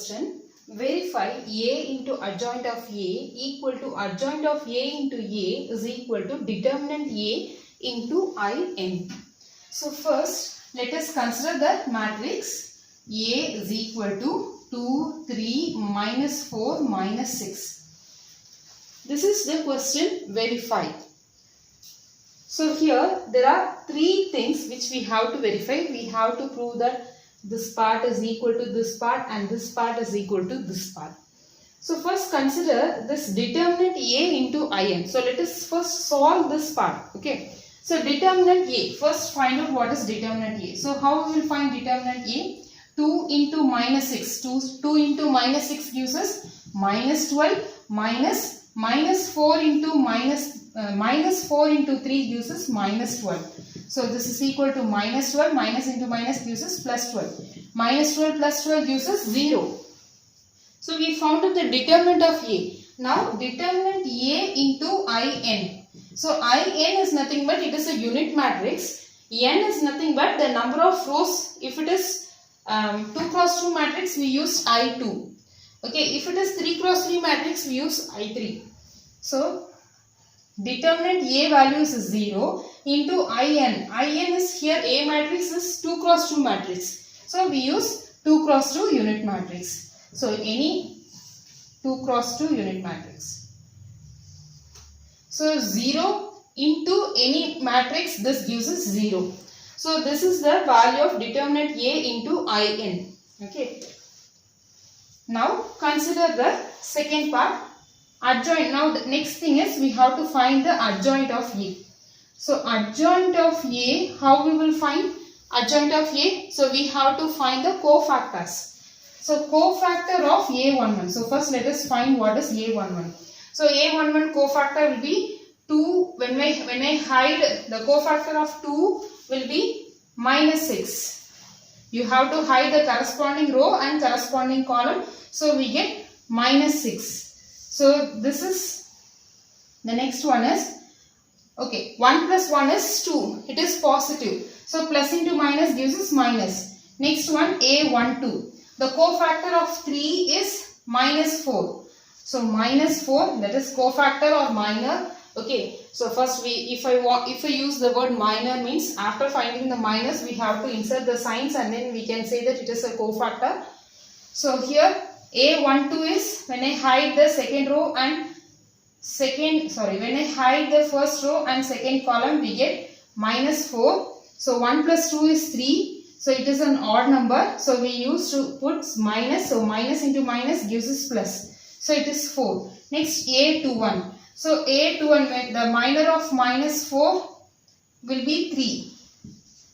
question. Verify A into adjoint of A equal to adjoint of A into A is equal to determinant A into In. So first let us consider the matrix. A is equal to 2, 3, minus 4, minus 6. This is the question verify. So here there are three things which we have to verify. We have to prove that this part is equal to this part and this part is equal to this part. So first consider this determinant A into In. So let us first solve this part. Okay. So determinant A. First find out what is determinant A. So how we will find determinant A? 2 into minus 6. 2 into minus 6 gives us minus 12 minus 4 into minus 4 into 3 gives us minus 12. So this is equal to minus 12, minus into minus gives us plus 12. Minus 12 plus 12 gives us 0. So we found out the determinant of A. Now determinant A into In. So In is nothing but it is a unit matrix. N is nothing but the number of rows. If it is 2 cross 2 matrix, we use I2. Okay, if it is 3 cross 3 matrix, we use I3. So determinant A values is 0 into In. In is here A matrix is 2 cross 2 matrix. So we use 2 cross 2 unit matrix. So any 2 cross 2 unit matrix. So 0 into any matrix, this gives us 0. So this is the value of determinant A into In. Okay. Now consider the second part. Adjoint. Now the next thing is we have to find the adjoint of A. So adjoint of A, how we will find adjoint of A? So we have to find the cofactors. So cofactor of A11. So first let us find what is A11. So A11 cofactor will be 2. When I hide the cofactor of 2 will be minus 6. You have to hide the corresponding row and corresponding column. So we get minus 6. So this is the next one is okay, 1 plus 1 is 2. It is positive. So plus into minus gives us minus. Next one A12. The cofactor of 3 is minus 4. So minus 4, that is cofactor or minor. Okay. So first if I use the word minor means after finding the minus we have to insert the signs and then we can say that it is a cofactor. So here A12 is when I hide the second row and when I hide the first row and second column we get minus 4. So 1 plus 2 is 3. So it is an odd number. So we used to put minus. So minus into minus gives us plus. So it is 4. Next A21. So A21, the minor of minus 4 will be 3.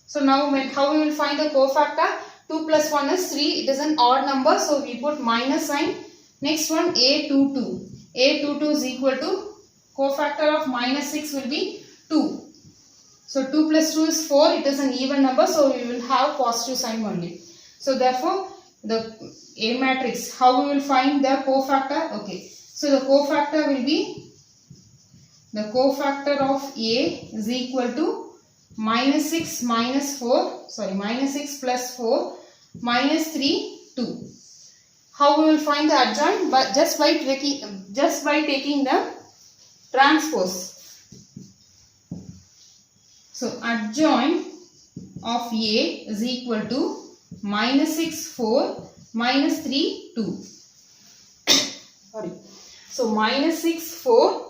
So now how we will find the cofactor? 2 plus 1 is 3. It is an odd number. So we put minus sign. Next one A22. A22 is equal to cofactor of minus 6 will be 2. So 2 plus 2 is 4. It is an even number. So we will have positive sign only. So therefore the A matrix, how we will find the cofactor? Okay. So the cofactor will be the cofactor of A is equal to minus 6 minus 4. Sorry, minus 6 plus 4 minus 3 2. How we will find the adjoint? But just by taking the transpose. So adjoint of A is equal to minus 6 4 minus 3 2. Sorry. So minus 6 4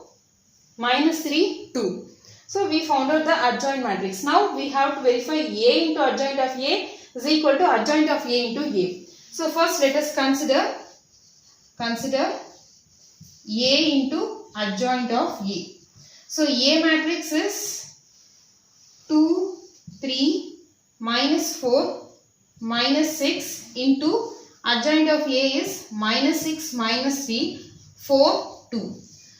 minus 3 2. So we found out the adjoint matrix. Now we have to verify A into adjoint of A is equal to adjoint of A into A. So first let us consider A into adjoint of A. So A matrix is 2, 3, minus 4, minus 6 into adjoint of A is minus 6, minus 3, 4, 2.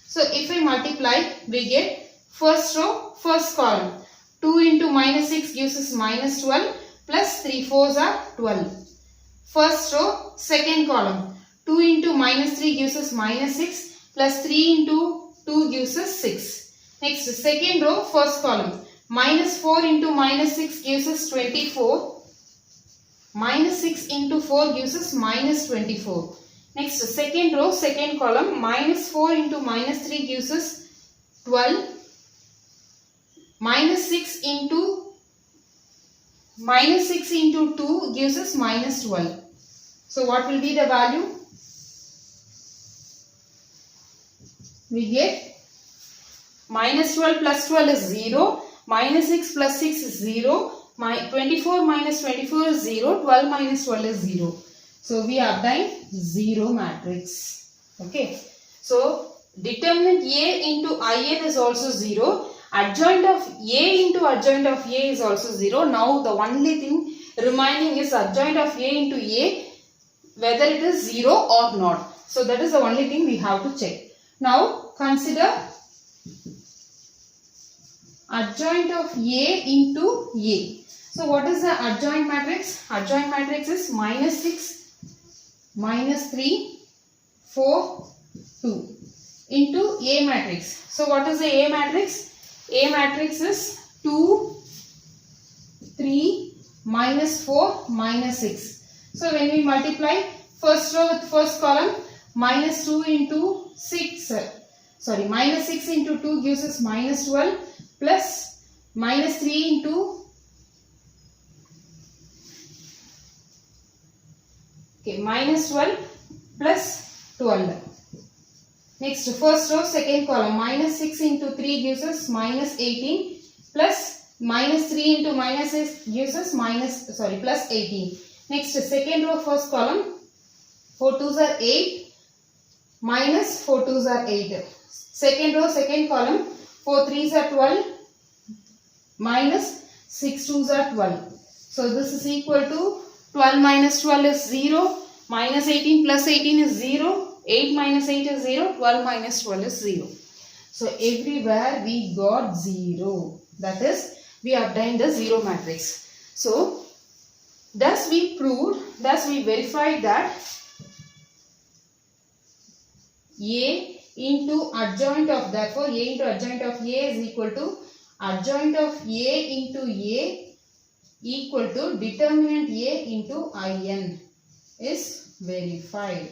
So if I multiply, we get first row, first column. 2 into minus 6 gives us minus 12 plus 3 4s are 12. First row, second column. 2 into minus 3 gives us minus 6 plus 3 into 2 gives us 6. Next, second row, first column. Minus 4 into minus 6 gives us 24. minus 6 into 4 gives us minus 24. Next, second row, second column, minus 4 into minus 3 gives us 12. Minus 6 into 2 gives us minus 12. So what will be the value? We get minus 12 plus 12 is 0. Minus 6 plus 6 is 0. 24 minus 24 is 0. 12 minus 12 is 0. So we obtain 0 matrix. Okay. So determinant A into In is also 0. Adjoint of A into adjoint of A is also 0. Now the only thing remaining is adjoint of A into A, whether it is 0 or not. So that is the only thing we have to check. Now consider adjoint of A into A. So what is the adjoint matrix? Adjoint matrix is minus 6, minus 3, 4, 2 into A matrix. So what is the A matrix? A matrix is 2, 3, minus 4, minus 6. So when we multiply first row with first column, minus 2 into 6, minus 6 into 2 gives us minus 12 plus minus 3 into minus 12 plus 12. Next, first row, second column, minus 6 into 3 gives us minus 18 plus minus 3 into minus 6 gives us plus 18. Next, second row, first column, 4 2s are 8 minus 4 2s are 8. Second row, second column, 4 3s are 12 minus 6 2s are 12. So this is equal to 12 minus 12 is 0, minus 18 plus 18 is 0, 8 minus 8 is 0, 12 minus 12 is 0. So everywhere we got 0. That is, we obtained the 0 matrix. So thus we verified that A into adjoint of, therefore A into adjoint of A is equal to adjoint of A into A equal to determinant A into In is verified.